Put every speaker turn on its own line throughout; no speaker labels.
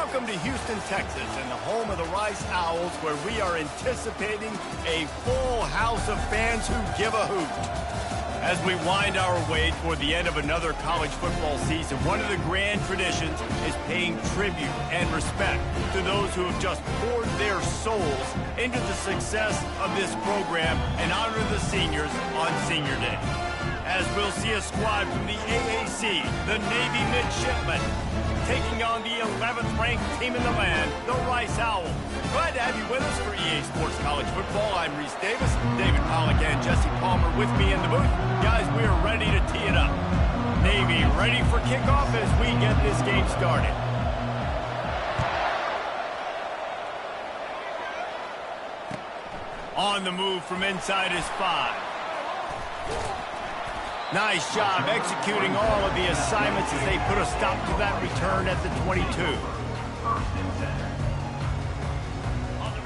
Welcome to Houston, Texas, and the home of the Rice Owls, where we are anticipating a full house of fans who give a hoot. As we wind our way toward the end of another college football season, one of the grand traditions is paying tribute and respect to those who have just poured their souls into the success of this program and honor the seniors on Senior Day. As we'll see a squad from the AAC, the Navy Midshipmen, taking on the 11th-ranked team in the land, the Rice Owls. Glad to have you with us for EA Sports College Football. I'm Reese Davis, David Pollack, and Jesse Palmer with me in the booth. Guys, we are ready to tee it up. Navy ready for kickoff as we get this game started. On the move from inside his 5. Nice job executing all of the assignments as they put a stop to that return at the 22.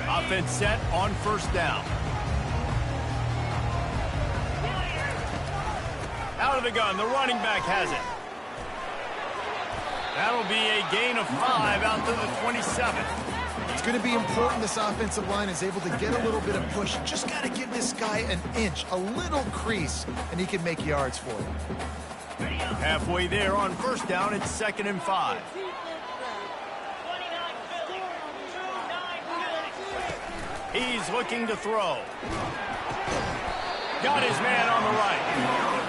Offense set on first down. Out of the gun, the running back has it. That'll be a gain of 5 out to the 27.
It's going to be important this offensive line is able to get a little bit of push. Just got to give this guy an inch, a little crease, and he can make yards for you.
Halfway there on first down, it's 2nd and 5. He's looking to throw. Got his man on the right.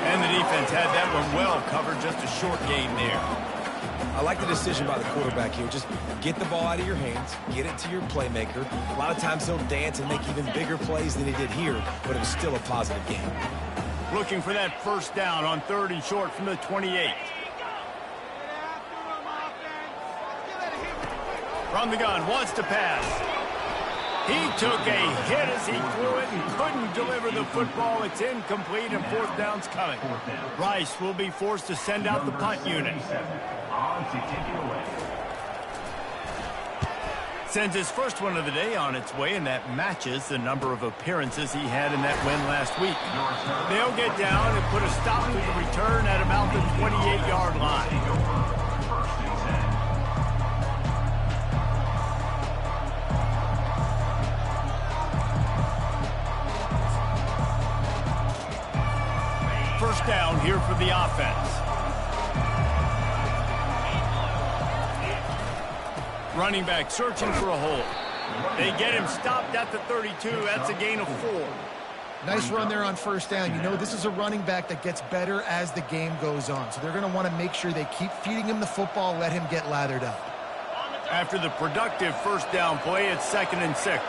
And the defense had that one well covered, just a short gain there.
I like the decision by the quarterback here. Just get the ball out of your hands, get it to your playmaker. A lot of times he'll dance and make even bigger plays than he did here, but it was still a positive game.
Looking for that first down on 3rd and short from the 28. From the gun, wants to pass. He took a hit as he threw it and couldn't deliver the football. It's incomplete and 4th down's coming. Rice will be forced to send out the punt unit. Sends his first one of the day on its way, and that matches the number of appearances he had in that win last week. They'll get down and put a stop to the return at about the 28-yard line. First down here for the offense. Running back searching for a hole. They get him stopped at the 32. That's a gain of 4.
Nice run there on first down. You know, this is a running back that gets better as the game goes on. So they're going to want to make sure they keep feeding him the football, let him get lathered up.
After the productive first down play, it's 2nd and 6.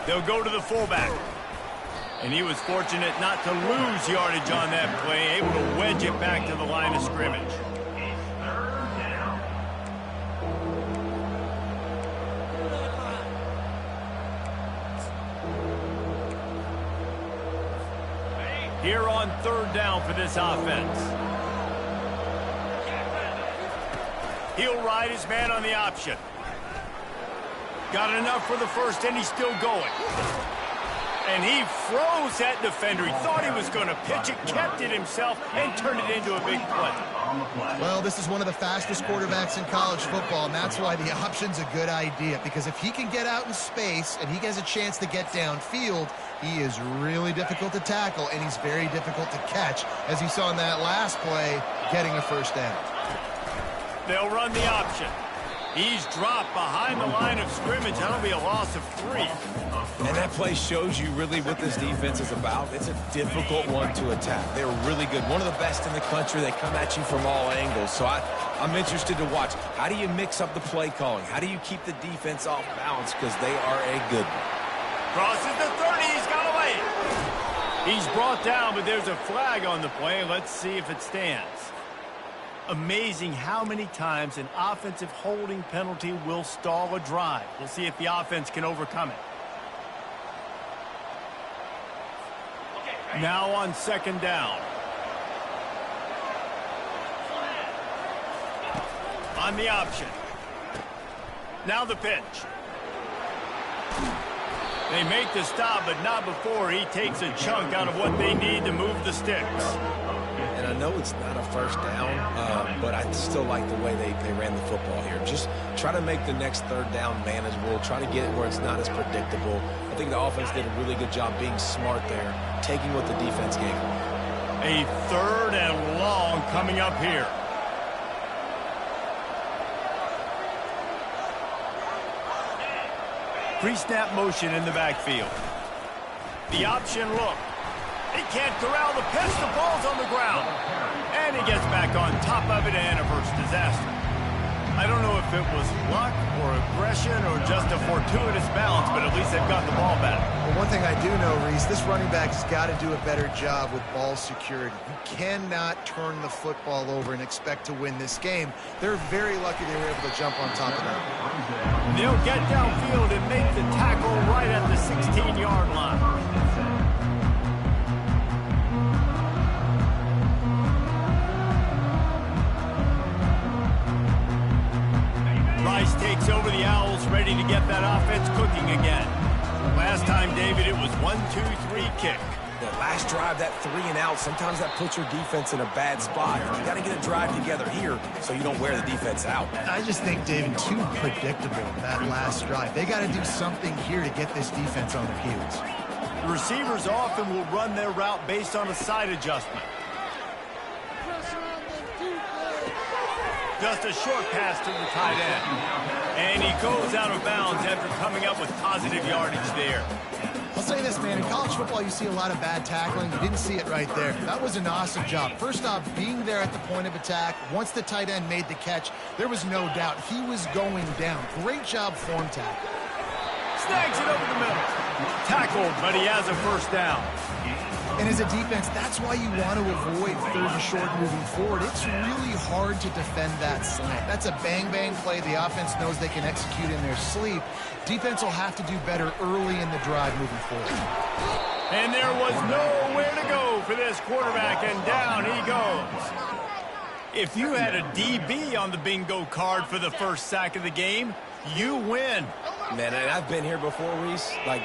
They'll go to the fullback. And he was fortunate not to lose yardage on that play, able to wedge it back to the line of scrimmage. Here on 3rd down for this offense. He'll ride his man on the option. Got enough for the first, and he's still going. And he froze that defender. He thought he was going to pitch it, kept it himself, and turned it into a big play.
Well, this is one of the fastest quarterbacks in college football, and that's why the option's a good idea. Because if he can get out in space and he has a chance to get downfield, he is really difficult to tackle, and he's very difficult to catch, as you saw in that last play, getting a first down.
They'll run the option. He's dropped behind the line of scrimmage. That'll be a loss of 3.
And that play shows you really what this defense is about. It's a difficult one to attack. They're really good. One of the best in the country. They come at you from all angles. So I'm interested to watch. How do you mix up the play calling? How do you keep the defense off balance? Because they are a good one.
Crosses the 30. He's got away. He's brought down, but there's a flag on the play. Let's see if it stands. Amazing how many times an offensive holding penalty will stall a drive. We'll see if the offense can overcome it. Now on 2nd down. On the option. Now the pitch. They make the stop, but not before he takes a chunk out of what they need to move the sticks.
And I know it's not a first down, but I still like the way they ran the football here. Just try to make the next third down manageable. Try to get it where it's not as predictable. I think the offense did a really good job being smart there, taking what the defense gave them.
A 3rd and long coming up here. Pre-snap motion in the backfield. The option look. He can't corral the pitch. The ball's on the ground. And he gets back on top of it and averts disaster. I don't know if it was luck or aggression or just a fortuitous balance, but at least they've got the ball back.
Well, one thing I do know, Reese, this running back has got to do a better job with ball security. You cannot turn the football over and expect to win this game. They're very lucky they were able to jump on top of that.
They'll get downfield and make the tackle right at the 16-yard line. Rice takes over the Owls, ready to get that offense cooking again. Last time, David, it was 1-2-3 kick.
The last drive, that 3 and out, sometimes that puts your defense in a bad spot. You got to get a drive together here so you don't wear the defense out.
I just think, David, too predictable, that last drive. They got to do something here to get this defense on their heels.
The receivers often will run their route based on a side adjustment. Just a short pass to the tight end. And he goes out of bounds after coming up with positive yardage there.
I'll say this, man. In college football, you see a lot of bad tackling. You didn't see it right there. That was an awesome job. First off, being there at the point of attack. Once the tight end made the catch, there was no doubt he was going down. Great job form tackle.
Snags it over the middle. Tackled, but he has a first down.
And as a defense, that's why you want to avoid 3rd and short moving forward. It's really hard to defend that slant. That's a bang-bang play the offense knows they can execute in their sleep. Defense will have to do better early in the drive moving forward.
And there was nowhere to go for this quarterback, and down he goes. If you had a DB on the bingo card for the first sack of the game, you win.
Man, and I've been here before, Reese. Like,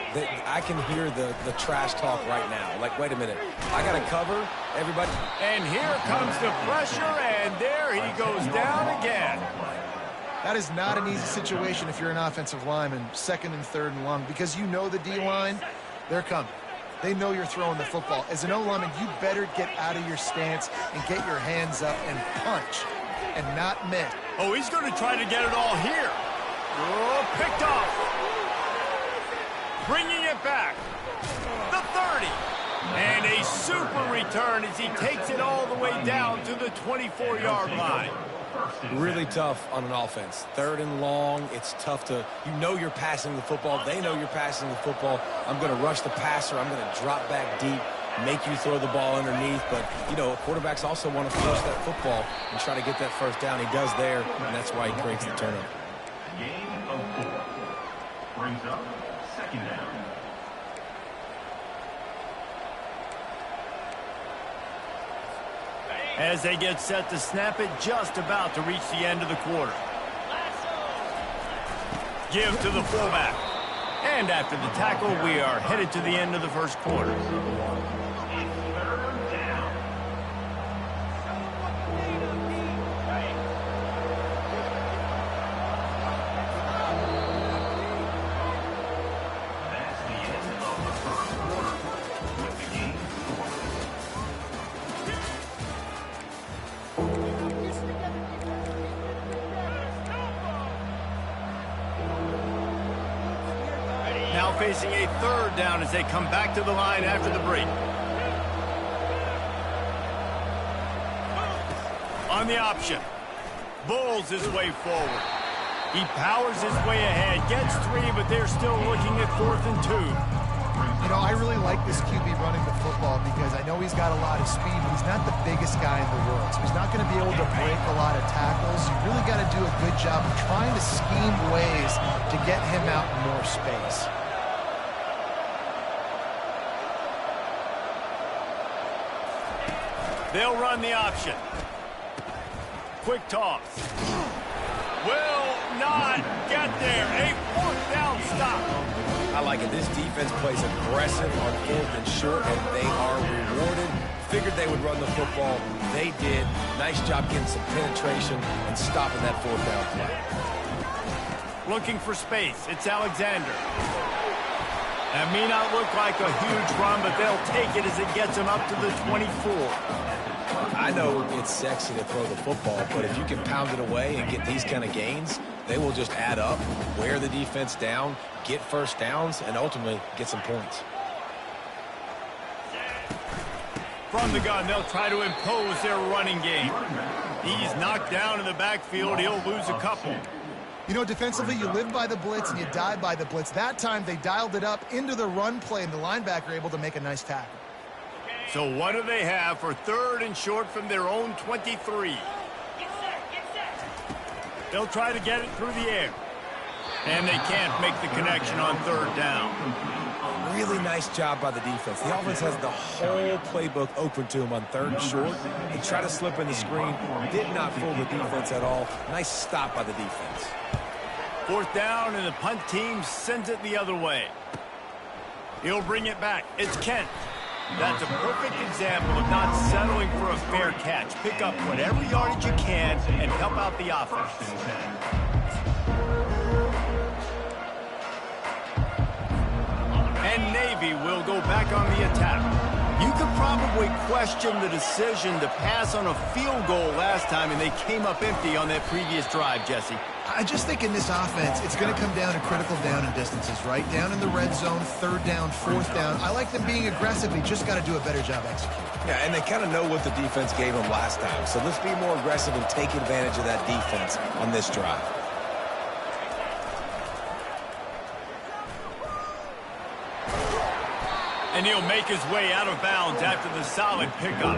I can hear the trash talk right now. Like, wait a minute. I got to cover everybody.
And here comes the pressure, and there he goes down again.
That is not an easy situation if you're an offensive lineman, 2nd and 3rd and long, because you know the D-line, they're coming. They know you're throwing the football. As an O-lineman, you better get out of your stance and get your hands up and punch and not miss.
Oh, he's going to try to get it all here. Oh, picked off. Bringing it back. The 30. And a super return as he takes it all the way down to the 24-yard line.
Really tough on an offense. 3rd and long, it's tough to, you know you're passing the football. They know you're passing the football. I'm going to rush the passer. I'm going to drop back deep, make you throw the ball underneath. But, you know, quarterbacks also want to force that football and try to get that first down. He does there, and that's why he creates the turnover.
Gain of 4. Brings up 2nd down.
As they get set to snap it, just about to reach the end of the quarter. Give to the fullback. And after the tackle, we are headed to the end of the first quarter. Now facing a 3rd down as they come back to the line after the break. On the option. Bowls his way forward. He powers his way ahead. Gets 3, but they're still looking at 4th and 2.
You know, I really like this QB running the football because I know he's got a lot of speed, but he's not the biggest guy in the world. So he's not going to be able to break a lot of tackles. You really got to do a good job of trying to scheme ways to get him out in more space.
They'll run the option. Quick toss. Will not get there. A 4th down stop.
I like it. This defense plays aggressive on 4th and short, and they are rewarded. Figured they would run the football. They did. Nice job getting some penetration and stopping that 4th down play.
Looking for space. It's Alexander. That may not look like a huge run, but they'll take it as it gets them up to the 24.
I know it's sexy to throw the football, but if you can pound it away and get these kind of gains, they will just add up, wear the defense down, get first downs, and ultimately get some points.
From the gun, they'll try to impose their running game. He's knocked down in the backfield. He'll lose a couple.
You know, defensively, you live by the blitz and you die by the blitz. That time, they dialed it up into the run play, and the linebacker able to make a nice tackle.
So what do they have for 3rd and short from their own 23? They'll try to get it through the air. And they can't make the connection on 3rd down.
Really nice job by the defense. The offense has the whole playbook open to them on 3rd and short. They try to slip in the screen. Did not fool the defense at all. Nice stop by the defense.
4th down, and the punt team sends it the other way. He'll bring it back. It's Kent. That's a perfect example of not settling for a fair catch. Pick up whatever yardage you can and help out the offense. And Navy will go back on the attack. You could probably question the decision to pass on a field goal last time, and they came up empty on that previous drive, Jesse.
I just think in this offense, it's going to come down to critical down and distances, right? Down in the red zone, 3rd down, 4th down. I like them being aggressive. They just got to do a better job executing.
Yeah, and they kind of know what the defense gave them last time. So let's be more aggressive and take advantage of that defense on this drive.
And he'll make his way out of bounds after the solid pickup.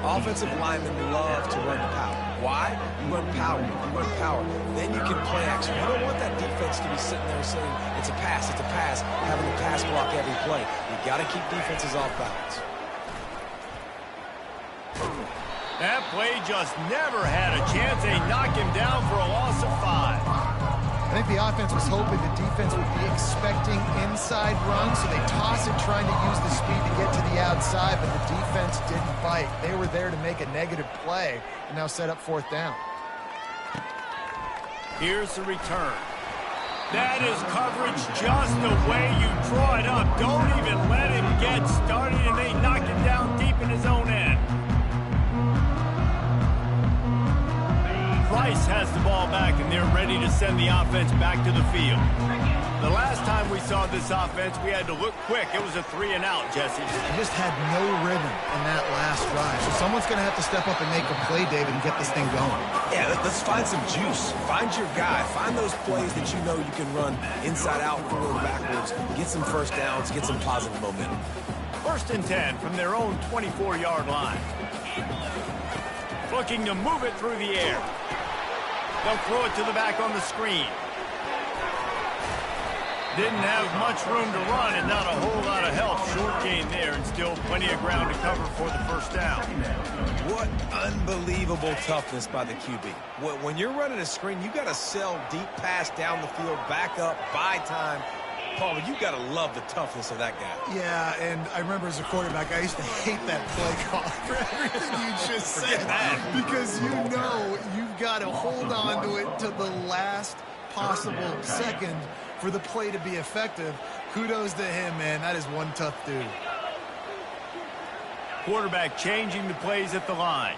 Offensive linemen love to run power. Why? You run power. You run power. Then you can play action. You don't want that defense to be sitting there saying, it's a pass, having to pass block every play. You got to keep defenses off balance.
That play just never had a chance. They knock him down for a loss of 5.
I think the offense was hoping the defense would be expecting inside runs, so they toss it trying to use the speed to get to the outside, but the defense didn't bite. They were there to make a negative play and now set up 4th down.
Here's the return. That is coverage just the way you draw it up. Don't even let him get started, and they knock him down deep in his own end. Rice has the ball back, and they're ready to send the offense back to the field. The last time we saw this offense, we had to look quick. It was a 3-and-out, Jesse.
They just had no rhythm in that last drive. So someone's going to have to step up and make a play, David, and get this thing going.
Yeah, let's find some juice. Find your guy. Find those plays that you know you can run inside out, forward, backwards. Get some first downs. Get some positive momentum.
1st and 10 from their own 24-yard line. Looking to move it through the air. They'll throw it to the back on the screen. Didn't have much room to run and not a whole lot of help. Short gain there and still plenty of ground to cover for the 1st down.
What unbelievable toughness by the QB. When you're running a screen, you got to sell deep pass down the field, back up, buy time. Paul, you got to love the toughness of that guy.
Yeah, and I remember as a quarterback, I used to hate that play call for everything you just said. Because you know you've got to hold on to it to the last possible second for the play to be effective. Kudos to him, man. That is one tough dude.
Quarterback changing the plays at the line.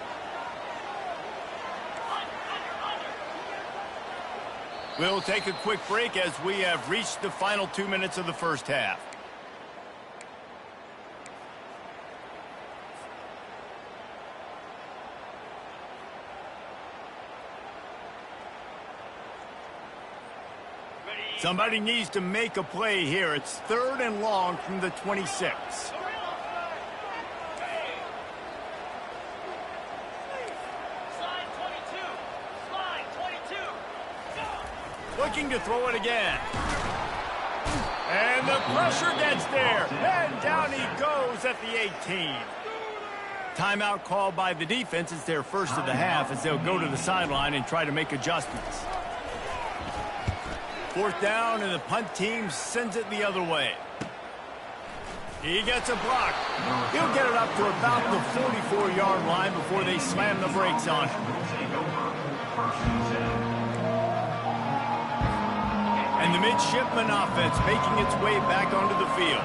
We'll take a quick break as we have reached the final 2 minutes of the 1st half. Somebody needs to make a play here. It's 3rd and long from the 26. Looking to throw it again. And the pressure gets there. And down he goes at the 18. Timeout called by the defense. It's their first of the half as they'll go to the sideline and try to make adjustments. 4th down, and the punt team sends it the other way. He gets a block. He'll get it up to about the 44-yard line before they slam the brakes on it. And the midshipman offense making its way back onto the field.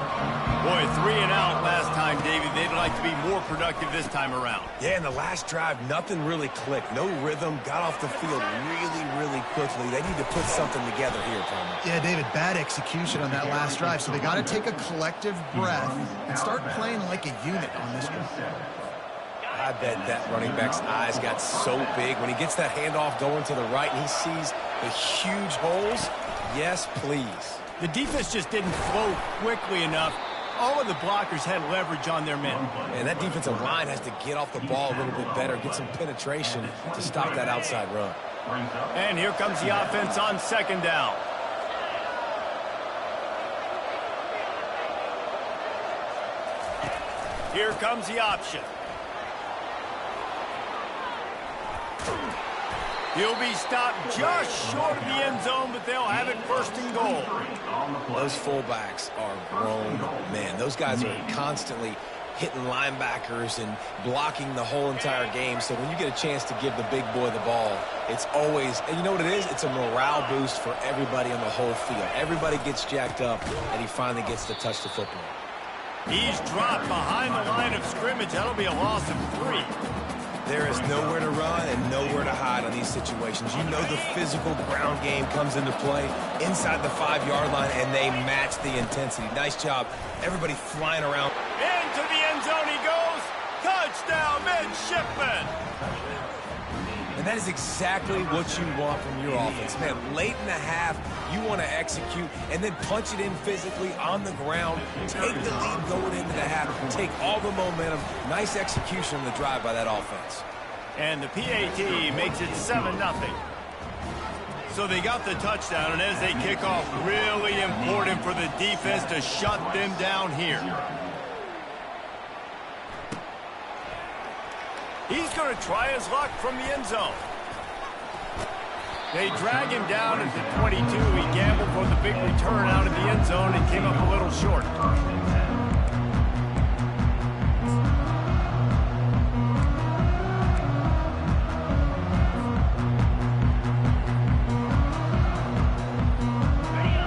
Boy, 3 and out last time, David. They'd like to be more productive this time around.
Yeah, in the last drive, nothing really clicked. No rhythm. Got off the field really quickly. They need to put something together here, Palmer.
Yeah, David, bad execution on that last drive. So they got to take a collective breath and start playing like a unit on this one.
I bet that running back's eyes got so big when he gets that handoff going to the right and he sees the huge holes. Yes, please.
The defense just didn't flow quickly enough. All of the blockers had leverage on their men.
And that defensive line has to get off the ball a little bit better, get some penetration to stop that outside run.
And here comes the offense on 2nd down. Here comes the option. He'll be stopped just short of the end zone, but they'll have it 1st and goal.
Those fullbacks are grown men. Those guys are constantly hitting linebackers and blocking the whole entire game. So when you get a chance to give the big boy the ball, it's always, and you know what it is? It's a morale boost for everybody on the whole field. Everybody gets jacked up, and he finally gets to touch the football.
He's dropped behind the line of scrimmage. That'll be a loss of 3.
There is nowhere to run and nowhere to hide on these situations. You know the physical ground game comes into play inside the 5-yard line, and they match the intensity. Nice job. Everybody flying around.
Into the end zone he goes. Touchdown, midshipman.
And that is exactly what you want from your offense. Man, late in the half, you want to execute and then punch it in physically on the ground. Take the lead going into the half. Take all the momentum. Nice execution on the drive by that offense.
And the PAT makes it 7-0. So they got the touchdown, and as they kick off, really important for the defense to shut them down here. He's going to try his luck from the end zone. They drag him down at the 22. He gambled for the big return out of the end zone and came up a little short.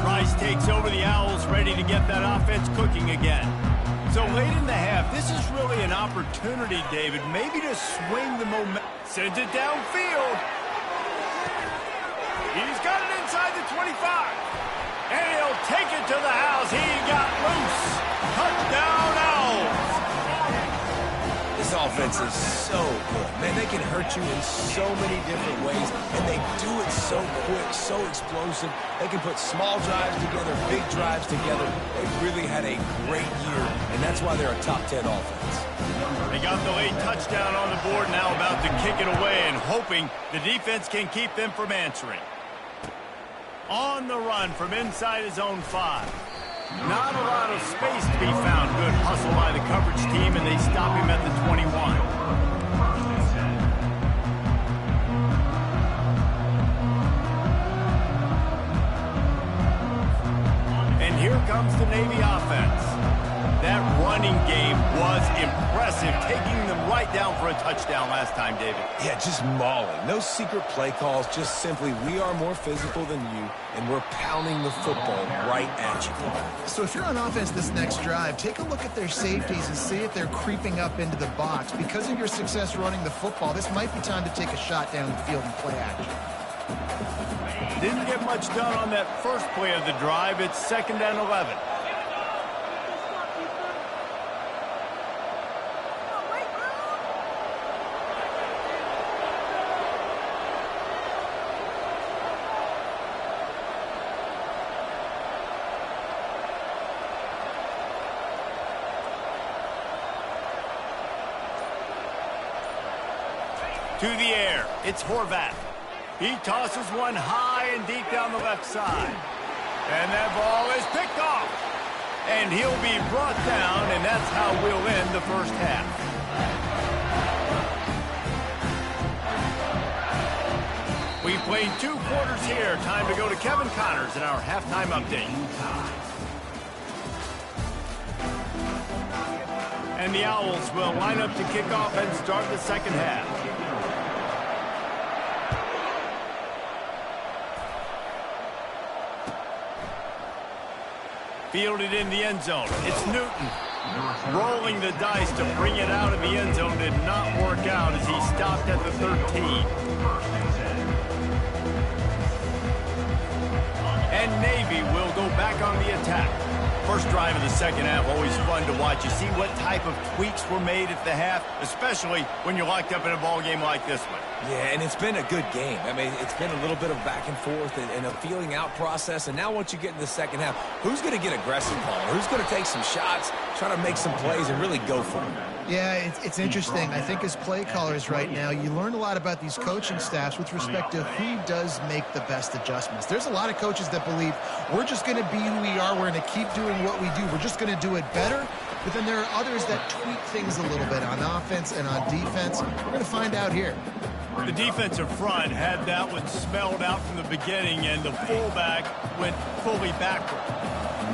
Rice takes over the Owls, ready to get that offense cooking again. So late in the half, this is really an opportunity, David, maybe to swing the momentum. Sends it downfield. He's got it inside the 25. And he'll take it to the house. He got loose. Touchdown, Owls.
This offense is so good. Man, they can hurt you in so many different ways, and they do it so quick, so explosive. They can put small drives together, big drives together. They've really had a great year, and that's why they're a top 10 offense.
They got the late touchdown on the board, now about to kick it away and hoping the defense can keep them from answering. On the run from inside his own 5. Not a lot of space to be found. Good hustle by the coverage team, and they stop him at the 21. And here comes the Navy offense. That running game was impressive, taking them right down for a touchdown last time, David.
Yeah, just mauling. No secret play calls, just simply we are more physical than you, and we're pounding the football right at you.
So if you're on offense this next drive, take a look at their safeties and see if they're creeping up into the box. Because of your success running the football, this might be time to take a shot down the field and play action.
Didn't get much done on that first play of the drive. It's 2nd and 11. To the air, it's Horvath. He tosses one high and deep down the left side. And that ball is picked off. And he'll be brought down, and that's how we'll end the first half. We playing 2 quarters here. Time to go to Kevin Connors in our halftime update. And the Owls will line up to kick off and start the second half. Fielded in the end zone. It's Newton. Rolling the dice to bring it out of the end zone did not work out as he stopped at the 13. And Navy will go back on the attack. First drive of the second half, always fun to watch. You see what type of tweaks were made at the half, especially when you're locked up in a ball game like this one.
Yeah, and it's been a good game. I mean, it's been a little bit of back and forth and a feeling out process. And now once you get in the second half, who's going to get aggressive, Paul? Who's going to take some shots, try to make some plays, and really go for it?
Yeah, it's interesting. I think as play callers right now, you learn a lot about these coaching staffs with respect to who does make the best adjustments. There's a lot of coaches that believe we're just going to be who we are. We're going to keep doing what we do. We're just going to do it better. But then there are others that tweak things a little bit on offense and on defense. We're going to find out here.
The defensive front had that one smelled out from the beginning, and the fullback went fully backward.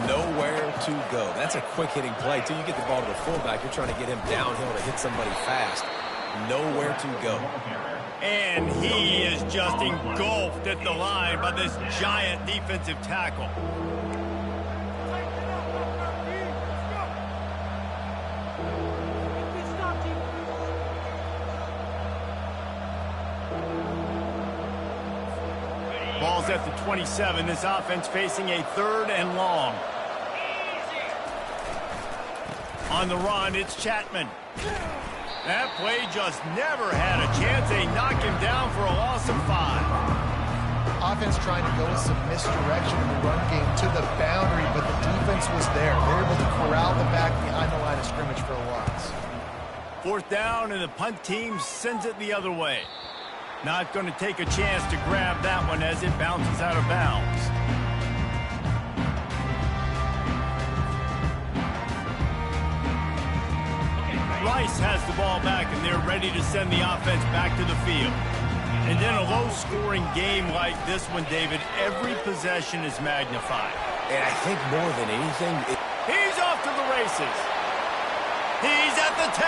Nowhere to go. That's a quick-hitting play. Till you get the ball to the fullback, you're trying to get him downhill to hit somebody fast. Nowhere to go.
And he is just engulfed at the line by this giant defensive tackle. Ball's at the 27. This offense facing a 3rd and long. On the run, it's Chapman. That play just never had a chance. They knock him down for a loss of 5.
Offense trying to go with some misdirection in the run game to the boundary, but the defense was there. They were able to corral the back behind the line of scrimmage for a loss.
4th down, and the punt team sends it the other way. Not going to take a chance to grab that one as it bounces out of bounds. Rice has the ball back, and they're ready to send the offense back to the field. And in a low-scoring game like this one, David, every possession is magnified.
And I think more than anything...
He's off to the races. He's at the 10.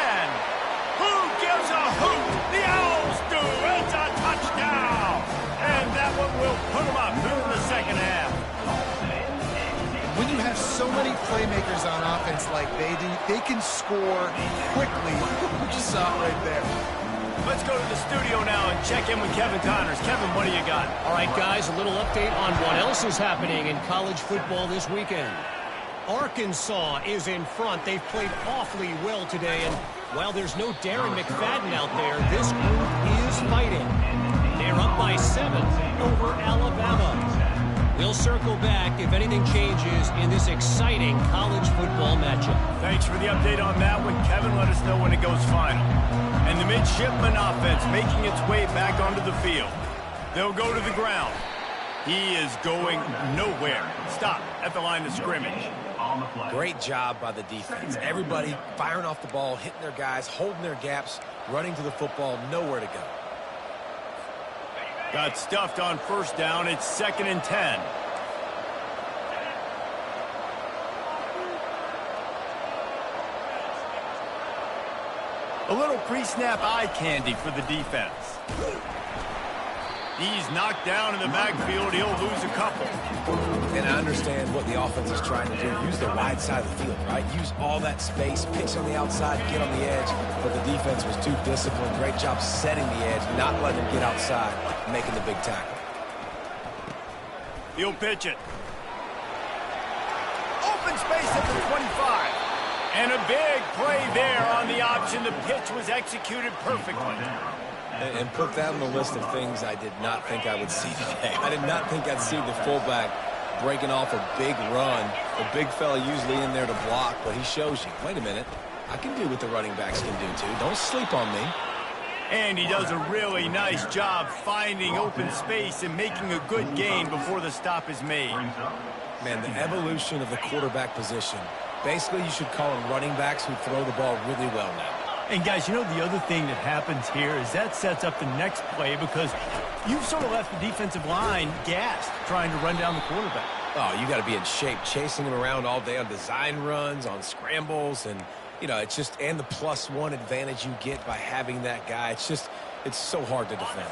Who gives a hoot? The Owls do. It's a touchdown. And that one will put them up in the second half.
When you have so many playmakers on offense like they do, they can score quickly. We just saw it right there.
Let's go to the studio now and check in with Kevin Connors. Kevin, what do you got?
All right, guys, a little update on what else is happening in college football this weekend. Arkansas is in front. They've played awfully well today, and while there's no Darren McFadden out there, this group is fighting. They're up by 7 over Alabama. We'll circle back if anything changes in this exciting college football matchup.
Thanks for the update on that one, Kevin. Let us know when it goes final. And the midshipman offense making its way back onto the field. They'll go to the ground. He is going nowhere. Stop at the line of scrimmage.
Great job by the defense. Everybody firing off the ball, hitting their guys, holding their gaps, running to the football, nowhere to go.
Got stuffed on 1st down. It's 2nd and 10. A little pre-snap eye candy for the defense. He's knocked down in the backfield. He'll lose a couple.
And I understand what the offense is trying to do. Use the wide side of the field, right? Use all that space, pitch on the outside, get on the edge. But the defense was too disciplined. Great job setting the edge, not letting them get outside, making the big tackle.
He'll pitch it. Open space at the 25. And a big play there on the option. The pitch was executed perfectly.
And put that on the list of things I did not think I would see today. I did not think I'd see the fullback breaking off a big run. The big fella usually in there to block, but he shows you, wait a minute, I can do what the running backs can do too. Don't sleep on me.
And he does a really nice job finding open space and making a good gain before the stop is made.
Man, the evolution of the quarterback position. Basically, you should call them running backs who throw the ball really well now.
And guys, you know the other thing that happens here is that sets up the next play because you've sort of left the defensive line gassed trying to run down the quarterback.
Oh, you got to be in shape, chasing him around all day on design runs, on scrambles, and, you know, it's just, and the +1 advantage you get by having that guy. It's so hard to defend.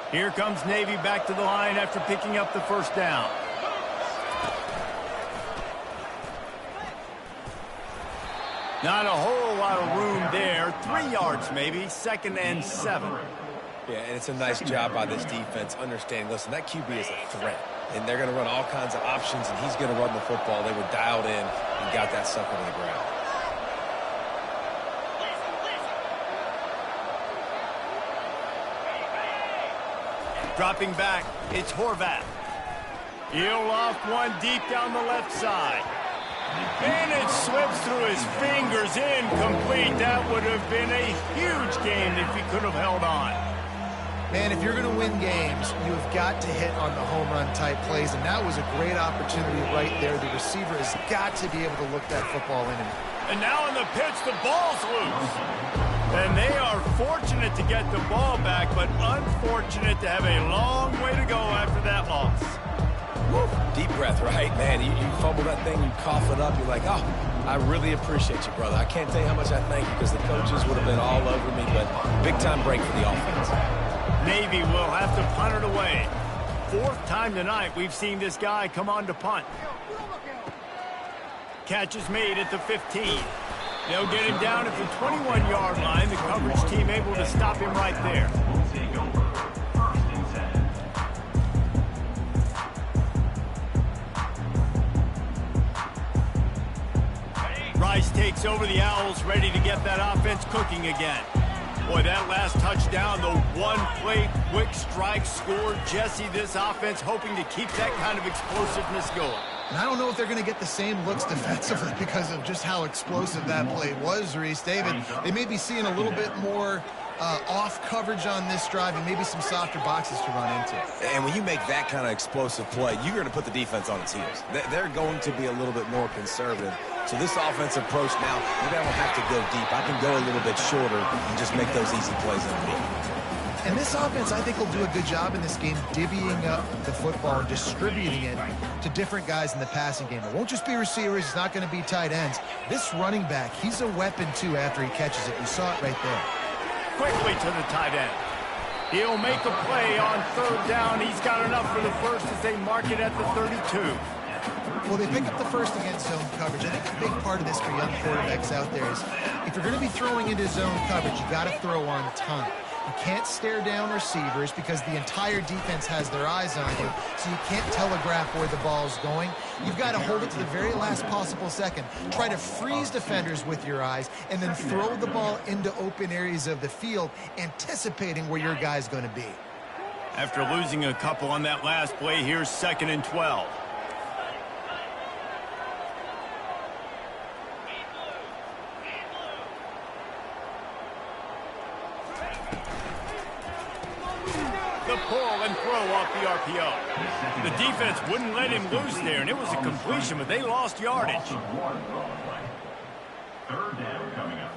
Here comes Navy back to the line after picking up the first down. Not a whole lot of room there. 3 yards maybe, 2nd and 7.
Yeah, and it's a nice job by this defense understanding, listen, that QB is a threat. And they're going to run all kinds of options, and he's going to run the football. They were dialed in and got that sucker to the ground.
Dropping back, it's Horvath. He'll loft one deep down the left side. And it slips through his fingers, incomplete. That would have been a huge game if he could have held on.
Man, if you're going to win games, you have got to hit on the home run type plays, and that was a great opportunity right there. The receiver has got to be able to look that football in.
And now in the pitch, the ball's loose. And they are fortunate to get the ball back, but unfortunate to have a long way to go after that loss.
Woo. Deep breath, right? Man, you fumble that thing, you cough it up, you're like, oh, I really appreciate you, brother. I can't tell you how much I thank you because the coaches would have been all over me, but big-time break for the offense.
Navy will have to punt it away. 4th time tonight we've seen this guy come on to punt. Catch is made at the 15. They'll get him down at the 21-yard line. The coverage team able to stop him right there. Rice takes over the Owls, ready to get that offense cooking again. Boy, that last touchdown, the one-play quick strike scored. Jesse, this offense hoping to keep that kind of explosiveness going.
And I don't know if they're going to get the same looks defensively because of just how explosive that play was, Reese. David, they may be seeing a little bit more off coverage on this drive and maybe some softer boxes to run into.
And when you make that kind of explosive play, you're going to put the defense on its heels. They're going to be a little bit more conservative. So this offensive approach now, maybe I don't have to go deep. I can go a little bit shorter and just make those easy plays underneath.
And this offense, I think, will do a good job in this game divvying up the football and distributing it to different guys in the passing game. It won't just be receivers. It's not going to be tight ends. This running back, he's a weapon, too, after he catches it. You saw it right there.
Quickly to the tight end. He'll make a play on 3rd down. He's got enough for the first as they mark it at the 32.
Well, they pick up the first against zone coverage. I think a big part of this for young quarterbacks out there is if you're going to be throwing into zone coverage, you got to throw on time. You can't stare down receivers because the entire defense has their eyes on you, so you can't telegraph where the ball's going. You've got to hold it to the very last possible second. Try to freeze defenders with your eyes and then throw the ball into open areas of the field, anticipating where your guy's going to be.
After losing a couple on that last play, here's 2nd and 12. The pull and throw off the RPO. The defense wouldn't let him loose there, and it was a completion, but they lost yardage.
3rd down coming up.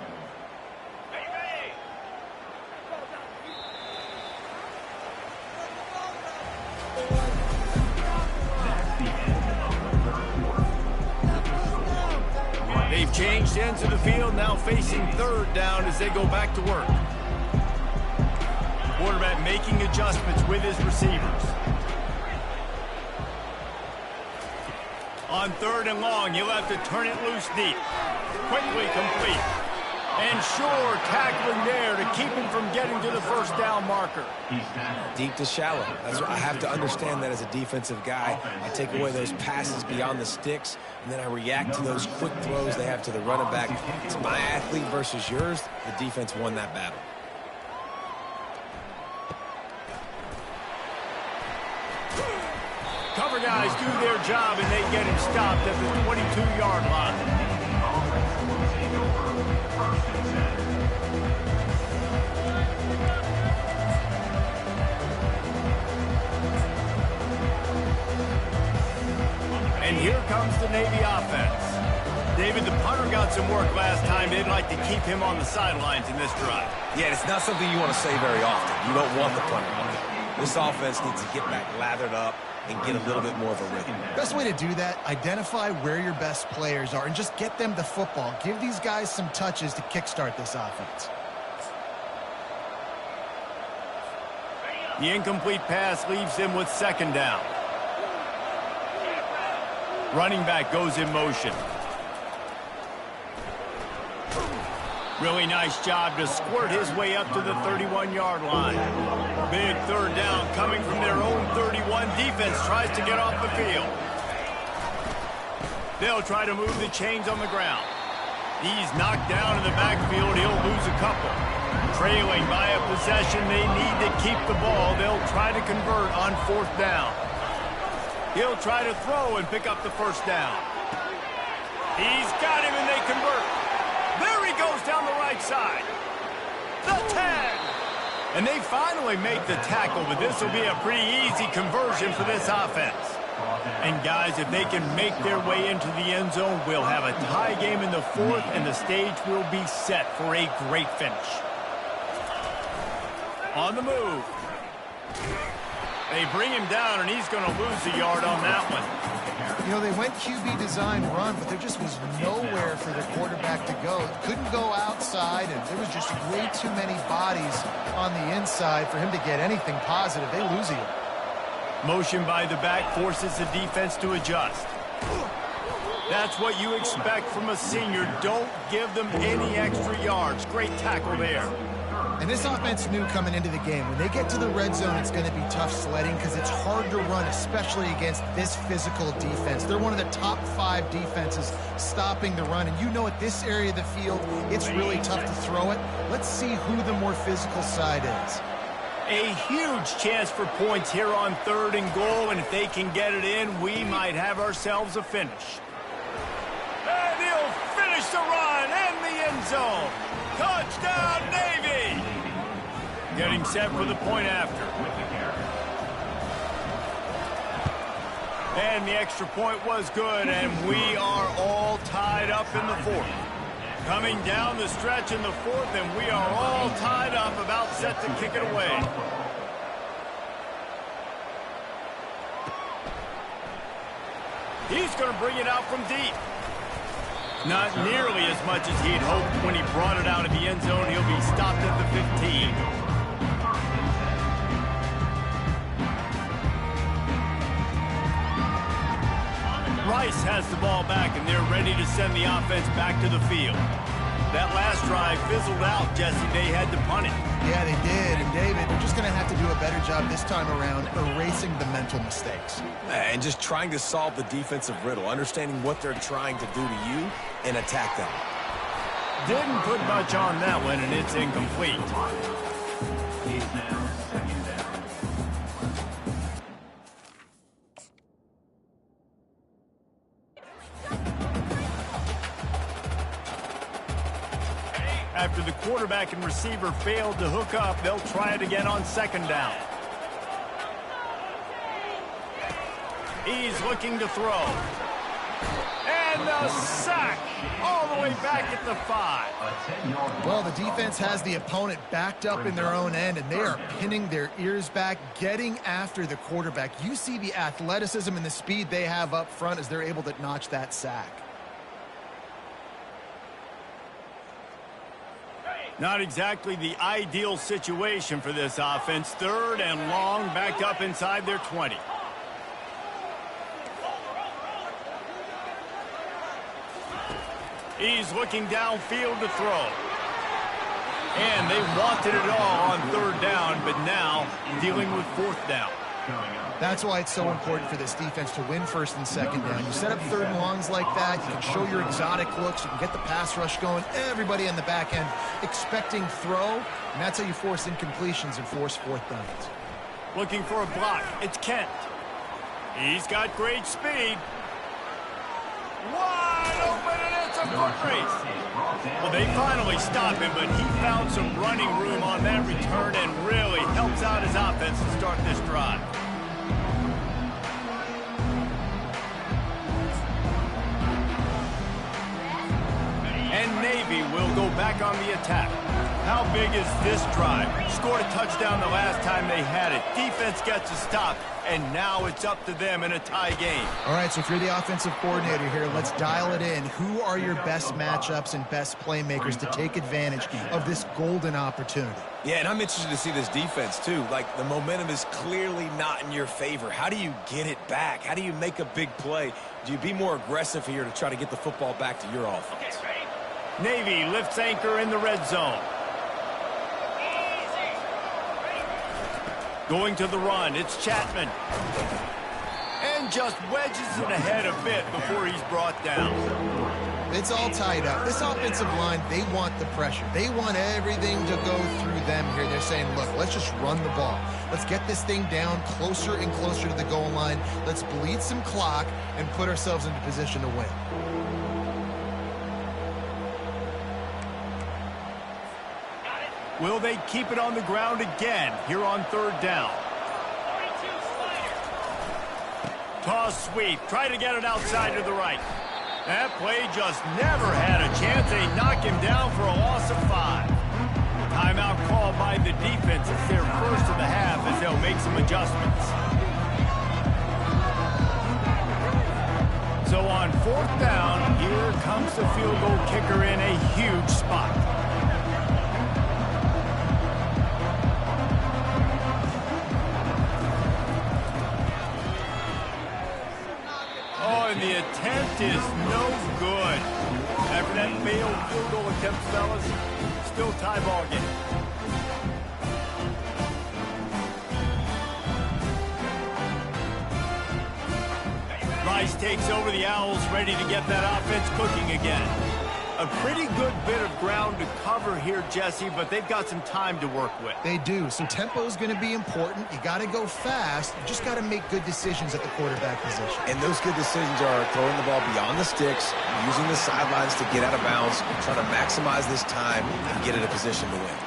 That's the end of the 3rd quarter.
They've changed ends of the field, now facing 3rd down as they go back to work. Quarterback making adjustments with his receivers. On 3rd and long, you'll have to turn it loose deep. Quickly complete. And Shore tackling there to keep him from getting to the 1st down marker.
Deep to shallow. That's what I have to understand that as a defensive guy. I take away those passes beyond the sticks, and then I react to those quick throws they have to the running back. It's my athlete versus yours. The defense won that battle.
Cover guys do their job, and they get him stopped at the 22-yard line. And here comes the Navy offense. David, the punter got some work last time. They'd like to keep him on the sidelines in this drive.
Yeah, it's not something you want to say very often. You don't want the punter on there. This offense needs to get back lathered up and get a little bit more of a rhythm.
Best way to do that, identify where your best players are and just get them the football. Give these guys some touches to kickstart this offense.
The incomplete pass leaves him with second down. Running back goes in motion. Really nice job to squirt his way up to the 31-yard line. Big third down coming from their own 31. Defense tries to get off the field. They'll try to move the chains on the ground. He's knocked down in the backfield. He'll lose a couple. Trailing by a possession, they need to keep the ball. They'll try to convert on fourth down. He'll try to throw and pick up the first down. He's got him and they convert. There he goes down the right side. The 10. And they finally make the tackle, but this will be a pretty easy conversion for this offense. And guys, if they can make their way into the end zone, we'll have a tie game in the fourth, and the stage will be set for a great finish. On the move. They bring him down, and he's going to lose a yard on that one.
You know, they went QB design run, but there just was nowhere for the quarterback to go. Couldn't go outside, and there was just way too many bodies on the inside for him to get anything positive. They lose a yard.
Motion by the back forces the defense to adjust. That's what you expect from a senior. Don't give them any extra yards. Great tackle there.
And this offense knew coming into the game, when they get to the red zone, it's going to be tough sledding because it's hard to run, especially against this physical defense. They're one of the top 5 defenses stopping the run. And you know at this area of the field, it's really tough to throw it. Let's see who the more physical side is.
A huge chance for points here on third and goal, and if they can get it in, we might have ourselves a finish. And he'll finish the run in the end zone. Touchdown, Navy! Getting set for the point after. And the extra point was good, and we are all tied up in the fourth. Coming down the stretch in the fourth, and we are all tied up, about set to kick it away. He's going to bring it out from deep. Not nearly as much as he'd hoped when he brought it out of the end zone. He'll be stopped at the 15. Rice has the ball back, and they're ready to send the offense back to the field. That last drive fizzled out, Jesse. They had to punt it.
Yeah, they did. And David, they're just going to have to do a better job this time around erasing the mental mistakes.
And just trying to solve the defensive riddle, understanding what they're trying to do to you and attack them.
Didn't put much on that one, and it's incomplete.
He's now second down.
After the quarterback and receiver failed to hook up, they'll try it again on second down. He's looking to throw. And the sack all the way back at the 5.
Well, the defense has the opponent backed up in their own end, and they are pinning their ears back, getting after the quarterback. You see the athleticism and the speed they have up front as they're able to notch that sack.
Not exactly the ideal situation for this offense. Third and long, backed up inside their 20. He's looking downfield to throw. And they wanted it all on third down, but now dealing with fourth down.
That's why it's so important for this defense to win first and second down. You set up third and longs like that, you can show your exotic looks, you can get the pass rush going, everybody in the back end expecting throw, and that's how you force incompletions and force fourth downs.
Looking for a block. It's Kent. He's got great speed. Wide open, and it's a foot race. Well, they finally stop him, but he found some running room on that return and really helps out his offense to start this drive. Navy will go back on the attack. How big is this drive? Scored a touchdown the last time they had it. Defense gets a stop, and now it's up to them in a tie game.
All right, so if you're the offensive coordinator here, let's dial it in. Who are your best matchups and best playmakers to take advantage of this golden opportunity?
Yeah, and I'm interested to see this defense, too. Like, the momentum is clearly not in your favor. How do you get it back? How do you make a big play? Do you be more aggressive here to try to get the football back to your offense?
Navy lifts anchor in the red zone. Going to the run, it's Chapman. And just wedges it ahead a bit before he's brought down.
It's all tied up. This offensive line, they want the pressure. They want everything to go through them here. They're saying, look, let's just run the ball. Let's get this thing down closer and closer to the goal line. Let's bleed some clock and put ourselves into position to win.
Will they keep it on the ground again here on third down? Toss sweep. Try to get it outside to the right. That play just never had a chance. They knock him down for a loss of 5. Timeout called by the defense. It's their first of the half as they'll make some adjustments. So on fourth down, here comes the field goal kicker in a huge spot. And the attempt is no good. After that failed field goal attempt, fellas, still tie ball game. Rice takes over the Owls, ready to get that offense cooking again. A pretty good bit of ground to cover here, Jesse, but they've got some time to work with.
They do. So tempo is going to be important. You got to go fast. You just got to make good decisions at the quarterback position.
And those good decisions are throwing the ball beyond the sticks, using the sidelines to get out of bounds, trying to maximize this time and get in a position to win.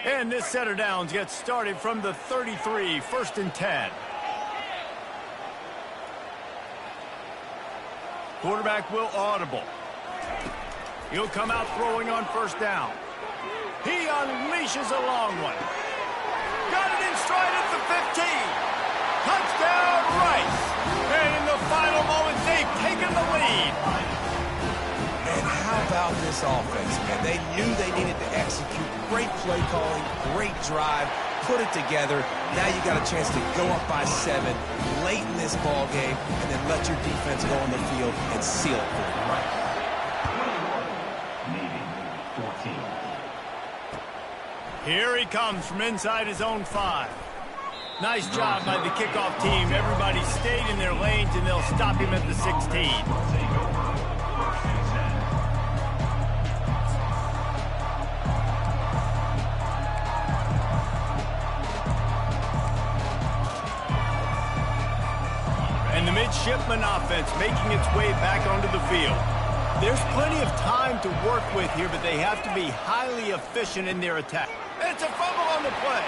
And this set of downs gets started from the 33, 1st and 10. Quarterback will audible. He'll come out throwing on first down. He unleashes a long one. Got it in stride at the 15. Touchdown, Rice. And in the final moments, they've taken the lead.
And how about this offense, man? They knew they needed to execute. Great play calling, great drive, put it together. Now you got a chance to go up by 7 late in this ball game and then let your defense go on the field and seal it for them, right?
Navy 14.
Here he comes from inside his own 5. Nice job by the kickoff team. Everybody stayed in their lanes, and they'll stop him at the 16. And the midshipman offense making its way back onto the field. There's plenty of time to work with here, but they have to be highly efficient in their attack. It's a fumble on the play.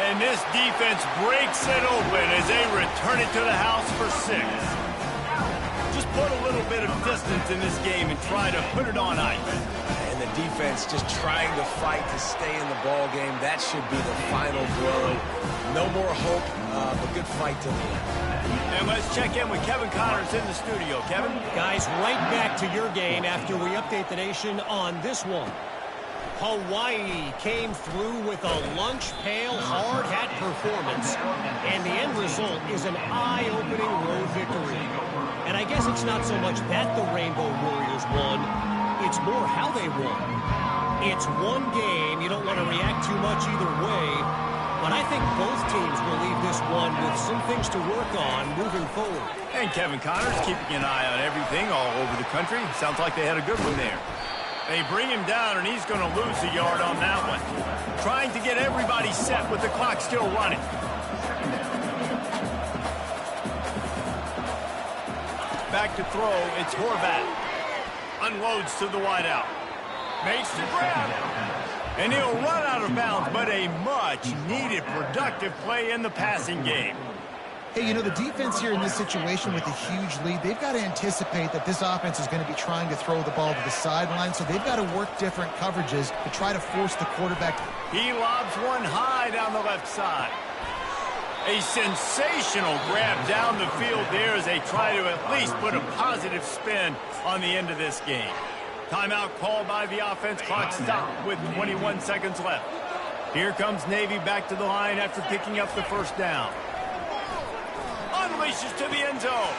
And this defense breaks it open as they return it to the house for 6. Just put a little bit of distance in this game and try to put it on ice.
And the defense just trying to fight to stay in the ball game. That should be the final blow. No more hope, but good fight to the end.
And let's check in with Kevin Connors in the studio. Kevin?
Guys, right back to your game after we update the nation on this one. Hawaii came through with a lunch pail hard hat performance, and the end result is an eye-opening road victory. And I guess it's not so much that the Rainbow Warriors won, it's more how they won. It's one game, you don't want to react too much either way, but I think both teams will leave this one with some things to work on moving forward.
And Kevin Connors keeping an eye on everything all over the country. Sounds like they had a good one there. They bring him down, and he's going to lose a yard on that one. Trying to get everybody set with the clock still running. Back to throw, it's Horvath. Unloads to the wideout. Makes the grab. And he'll run out of bounds, but a much-needed productive play in the passing game.
Hey, you know, the defense here in this situation with a huge lead, they've got to anticipate that this offense is going to be trying to throw the ball to the sideline, so they've got to work different coverages to try to force the quarterback.
He lobs one high down the left side. A sensational grab down the field there as they try to at least put a positive spin on the end of this game. Timeout called by the offense. Clock stopped with 21 seconds left. Here comes Navy back to the line after picking up the first down. Unleashes to the end zone.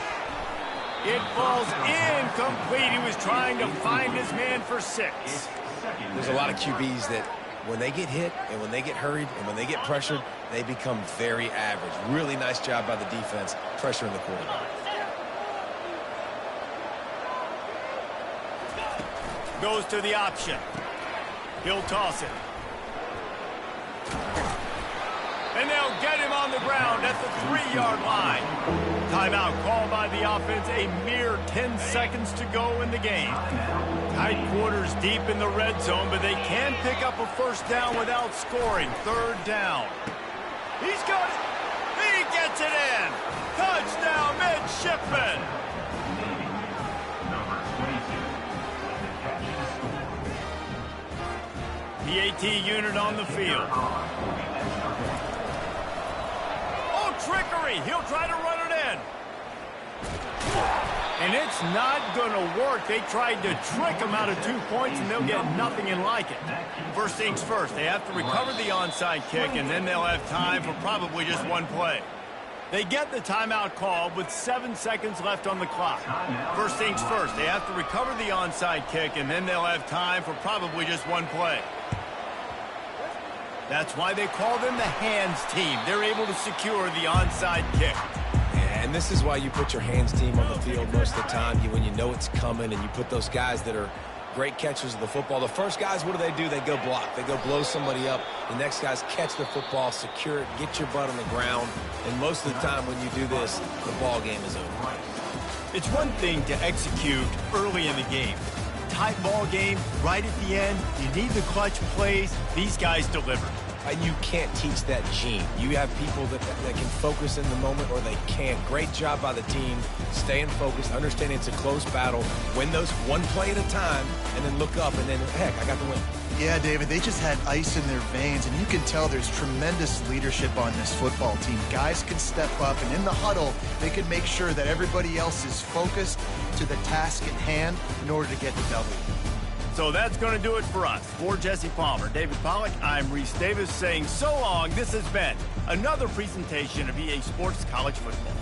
It falls incomplete. He was trying to find his man for 6.
There's a lot of QBs that when they get hit and when they get hurried and when they get pressured, they become very average. Really nice job by the defense pressuring the quarterback.
Goes to the option. He'll toss it. And they'll get him on the ground at the 3-yard line. Timeout called by the offense. A mere 10 seconds to go in the game. Tight quarters deep in the red zone, but they can pick up a first down without scoring. 3rd down. He's got it. He gets it in. Touchdown, Midshipman.
Number 22. The catch and score.
PAT unit on the field. Trickery. He'll try to run it in. And it's not going to work. They tried to trick him out of 2 points, and they'll get nothing and like it. First things first, they have to recover the onside kick, and then they'll have time for probably just one play. They get the timeout called with 7 seconds left on the clock. First things first, they have to recover the onside kick, and then they'll have time for probably just one play. That's why they call them the hands team. They're able to secure the onside kick.
And this is why you put your hands team on the field most of the time. When you know it's coming and you put those guys that are great catchers of the football. The first guys, what do? They go block. They go blow somebody up. The next guys catch the football, secure it, get your butt on the ground. And most of the time when you do this, the ball game is over.
It's one thing to execute early in the game. Tight ball game, right at the end, you need the clutch plays. These guys deliver.
And you can't teach that gene. You have people that can focus in the moment or they can't. Great job by the team, staying focused, understanding it's a close battle, win those one play at a time, and then look up, and then, heck, I got the win.
Yeah, David, they just had ice in their veins, and you can tell there's tremendous leadership on this football team. Guys can step up, and in the huddle, they can make sure that everybody else is focused to the task at hand in order to get the W.
So that's going to do it for us. For Jesse Palmer, David Pollack, I'm Reese Davis saying so long. This has been another presentation of EA Sports College Football.